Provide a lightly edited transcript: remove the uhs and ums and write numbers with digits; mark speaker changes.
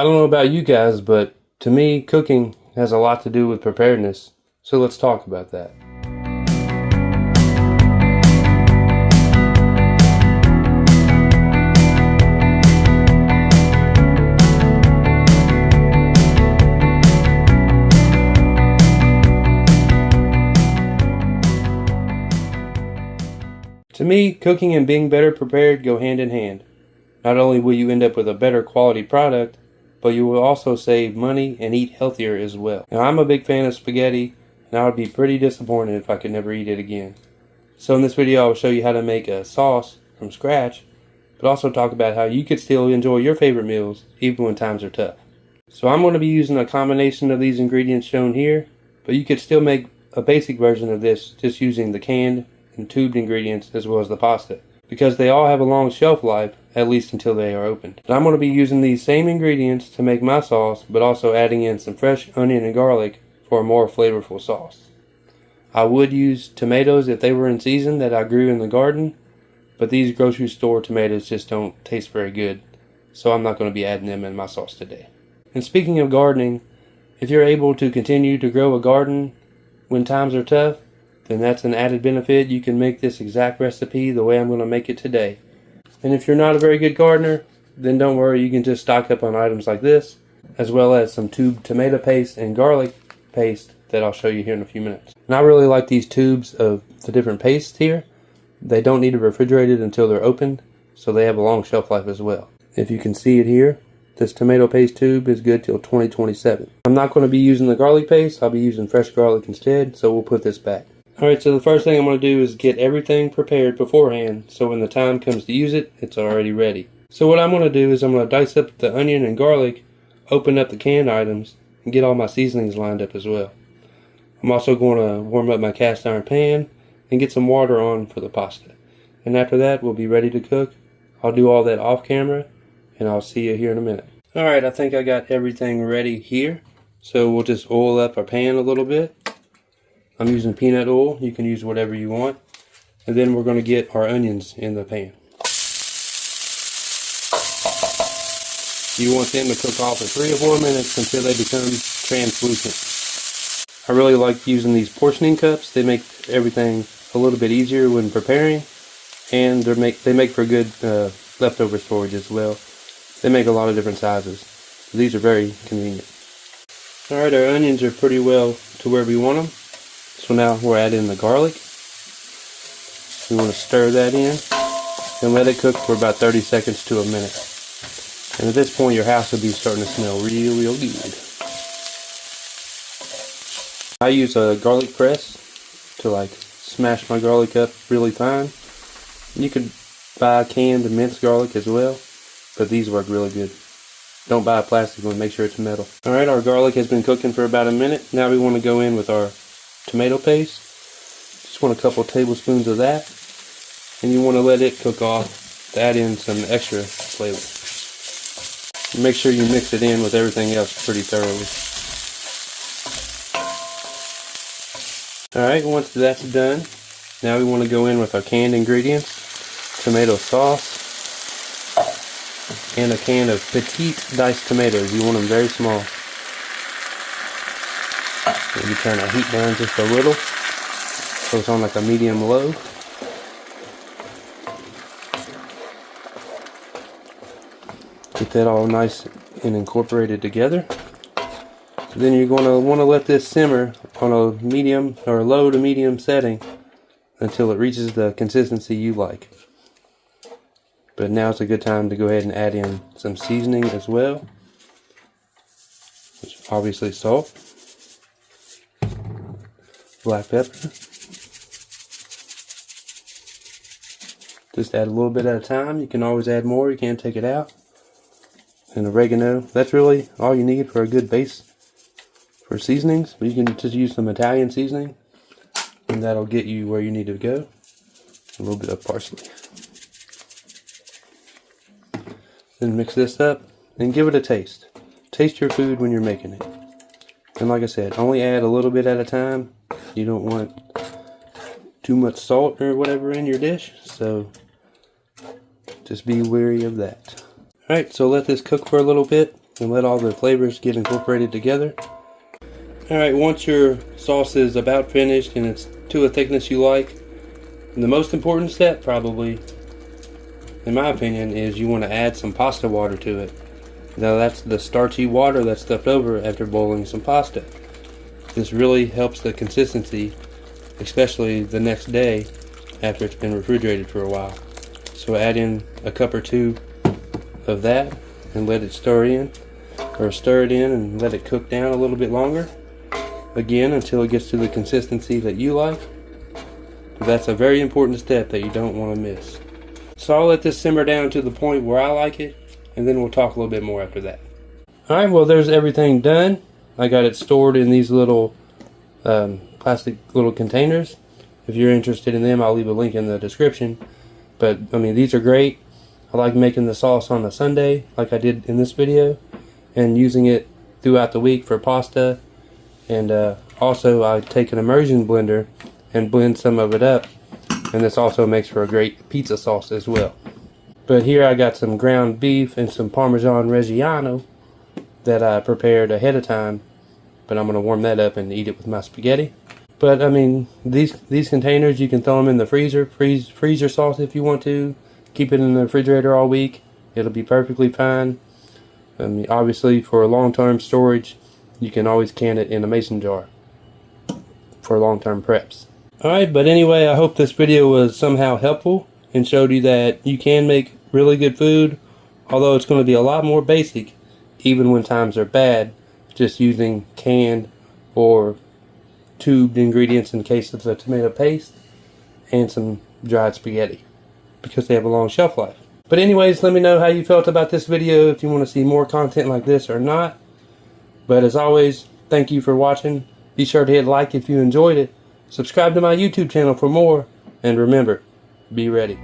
Speaker 1: I don't know about you guys, but to me, cooking has a lot to do with preparedness. So let's talk about that. To me, cooking and being better prepared go hand in hand. Not only will you end up with a better quality product, but you will also save money and eat healthier as well. Now, I'm a big fan of spaghetti, and I would be pretty disappointed if I could never eat it again. So in this video, I will show you how to make a sauce from scratch, but also talk about how you could still enjoy your favorite meals even when times are tough. So I'm going to be using a combination of these ingredients shown here, but you could still make a basic version of this just using the canned and tubed ingredients as well as the pasta, because they all have a long shelf life, at least until they are opened. And I'm going to be using these same ingredients to make my sauce, but also adding in some fresh onion and garlic for a more flavorful sauce. I would use tomatoes if they were in season that I grew in the garden, but these grocery store tomatoes just don't taste very good, so I'm not going to be adding them in my sauce today. And speaking of gardening, if you're able to continue to grow a garden when times are tough, then that's an added benefit. You can make this exact recipe the way I'm going to make it today. And if you're not a very good gardener, then don't worry, you can just stock up on items like this, as well as some tubed tomato paste and garlic paste that I'll show you here in a few minutes. And I really like these tubes of the different pastes here. They don't need to be refrigerated until they're opened, so they have a long shelf life as well. If you can see it here, this tomato paste tube is good till 2027. I'm not going to be using the garlic paste, I'll be using fresh garlic instead, so we'll put this back. Alright, so the first thing I'm going to do is get everything prepared beforehand, so when the time comes to use it, it's already ready. So what I'm going to do is I'm going to dice up the onion and garlic, open up the canned items, and get all my seasonings lined up as well. I'm also going to warm up my cast iron pan and get some water on for the pasta. And after that, we'll be ready to cook. I'll do all that off camera, and I'll see you here in a minute. Alright, I think I got everything ready here. So we'll just oil up our pan a little bit. I'm using peanut oil. You can use whatever you want. And then we're going to get our onions in the pan. You want them to cook off for 3 or 4 minutes until they become translucent. I really like using these portioning cups. They make everything a little bit easier when preparing, and they make for good leftover storage as well. They make a lot of different sizes. These are very convenient. Alright, our onions are pretty well to where we want them. So now we'll add in the garlic. We want to stir that in and let it cook for about 30 seconds to a minute. And at this point your house will be starting to smell real good. I use a garlic press to smash my garlic up really fine. You could buy canned minced garlic as well, but these work really good. Don't buy a plastic one, make sure it's metal. Alright, our garlic has been cooking for about a minute. Now we want to go in with our tomato paste. Just want a couple tablespoons of that, and you want to let it cook off to add in some extra flavor. Make sure you mix it in with everything else pretty thoroughly. Alright, once that's done, now we want to go in with our canned ingredients, tomato sauce, and a can of petite diced tomatoes. You want them very small. Maybe turn the heat down just a little, so it's on like a medium-low. Get that all nice and incorporated together. So then you're going to want to let this simmer on a medium or low to medium setting until it reaches the consistency you like. But now's a good time to go ahead and add in some seasoning as well, which is obviously salt, black pepper. Just add a little bit at a time. You can always add more, you can't take it out. And oregano. That's really all you need for a good base for seasonings. But you can just use some Italian seasoning, and that'll get you where you need to go. A little bit of parsley. Then mix this up and give it a taste. Taste your food when you're making it. And like I said, only add a little bit at a time. You don't want too much salt or whatever in your dish, so just be wary of that. Alright, so let this cook for a little bit. and let all the flavors get incorporated together. Alright, once your sauce is about finished and it's to a thickness you like, the most important step probably, in my opinion, is you want to add some pasta water to it. Now that's the starchy water that's left over after boiling some pasta. This really helps the consistency, especially the next day after it's been refrigerated for a while. So add in a cup or two of that and let it stir it in and let it cook down a little bit longer. Again, until it gets to the consistency that you like. That's a very important step that you don't want to miss. So I'll let this simmer down to the point where I like it, and then we'll talk a little bit more after that. Alright, well there's everything done. I got it stored in these little plastic little containers. If you're interested in them, I'll leave a link in the description. But I mean, these are great. I like making the sauce on a Sunday like I did in this video, and using it throughout the week for pasta. And also I take an immersion blender and blend some of it up, and this also makes for a great pizza sauce as well. But here I got some ground beef and some Parmesan Reggiano that I prepared ahead of time, but I'm going to warm that up and eat it with my spaghetti. But I mean, these containers, you can throw them in the freezer, freeze your sauce if you want to, keep it in the refrigerator all week, it'll be perfectly fine. I mean, obviously for long-term storage, you can always can it in a mason jar for long-term preps. Alright, but anyway, I hope this video was somehow helpful and showed you that you can make really good food, although it's going to be a lot more basic even when times are bad, just using canned or tubed ingredients in case of the tomato paste and some dried spaghetti, because they have a long shelf life. But anyways, let me know how you felt about this video, if you want to see more content like this or not. But as always, thank you for watching. Be sure to hit like if you enjoyed it. Subscribe to my YouTube channel for more, and remember, be ready.